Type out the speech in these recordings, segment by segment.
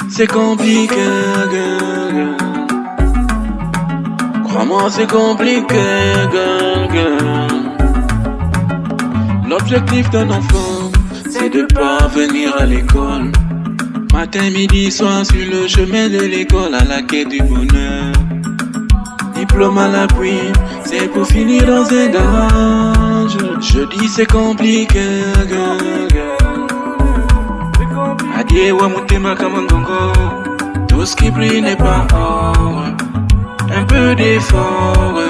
C'est compliqué, girl. Crois-moi, c'est compliqué, girl. L'objectif d'un enfant, c'est de parvenir à l'école. Matin, midi, soir, sur le chemin de l'école, à la quête du bonheur. Diplôme à l'appui, c'est pour finir dans un garage. Je dis c'est compliqué, girl. Adieu wa mutema kamandongo. Tout ce qui brille n'est pas or. Un peu d'effort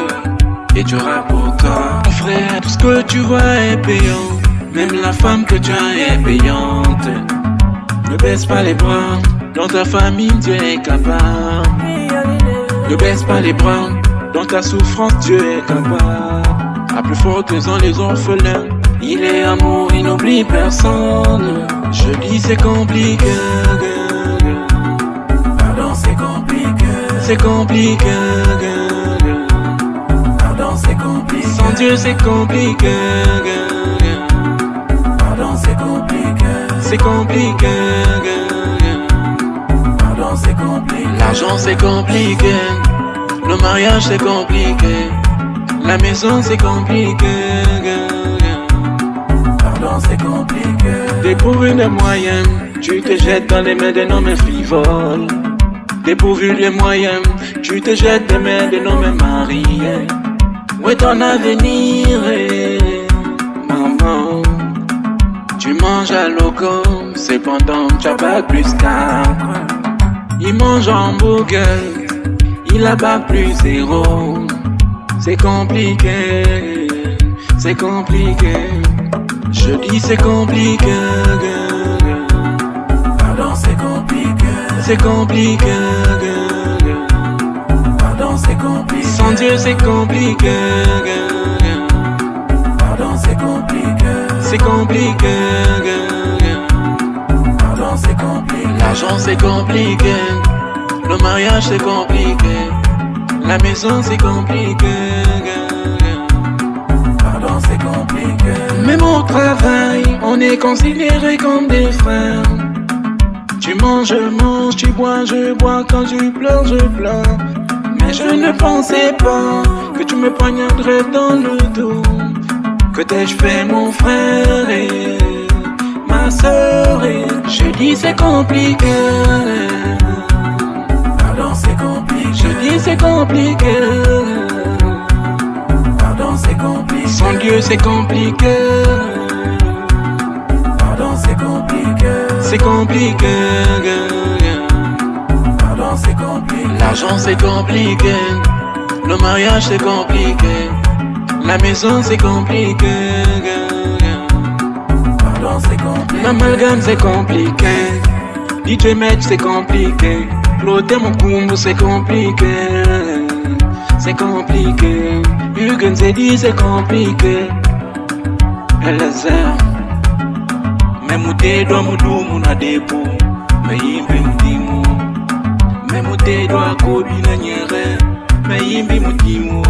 et tu auras pour toi. Mon frère, tout ce que tu vois est payant. Même la femme que tu as est payante. Ne baisse pas les bras. Dans ta famille, Dieu est capable. Ne baisse pas les bras. Dans ta souffrance, Dieu est capable. À plus forte raison, les orphelins. Il est amour, il n'oublie personne. Je dis c'est compliqué, girl. Pardon, c'est compliqué. C'est compliqué, girl. Pardon, c'est compliqué. Sans Dieu, c'est compliqué, girl. Pardon, c'est compliqué. C'est compliqué, girl. Pardon, c'est compliqué. L'argent, c'est compliqué. Le mariage, c'est compliqué. La maison, c'est compliqué, girl. Pardon, c'est compliqué. Dépourvu de moyens, tu te jettes dans les mains d'un homme frivole. Dépourvu de moyens, tu te jettes dans les mains d'un homme marié. Où est ton avenir, maman? Tu manges à loco, cependant tu as pas plus qu'un. Il mange en hamburger, il a pas plus zéro. C'est compliqué, c'est compliqué. Je dis c'est compliqué, girl. Pardon, c'est compliqué. C'est compliqué, girl. Pardon, c'est compliqué. Sans Dieu c'est compliqué, girl. Pardon, c'est compliqué. C'est compliqué, girl. Pardon, c'est compliqué. L'argent c'est compliqué. Le mariage c'est compliqué. La maison c'est compliqué, girl. Pardon, c'est compliqué. Même au travail, on est considérés comme des frères. Tu manges, je mange, tu bois, je bois. Quand je pleure, je pleure. Mais je ne pensais pas que tu me poignarderais dans le dos. Que t'ai-je fait, mon frère et ma soeur et... Je dis c'est compliqué. Pardon, c'est compliqué. Je dis c'est compliqué. Pardon, c'est compliqué. Sans Dieu c'est compliqué. Pardon, c'est compliqué. C'est compliqué, girl. Pardon, c'est compliqué. L'argent c'est compliqué. Le mariage c'est compliqué. La maison c'est compliqué, girl. Pardon, c'est compliqué. L'amalgame c'est compliqué. DJ Match c'est compliqué. Cloté mon kumbu c'est compliqué. C'est compliqué. Hugues Zedi c'est compliqué. Elazar. Memute doa mudumu na depo. Mayimbi mutimu. Memute doa kobi na nyere. Mayimbi mutimu.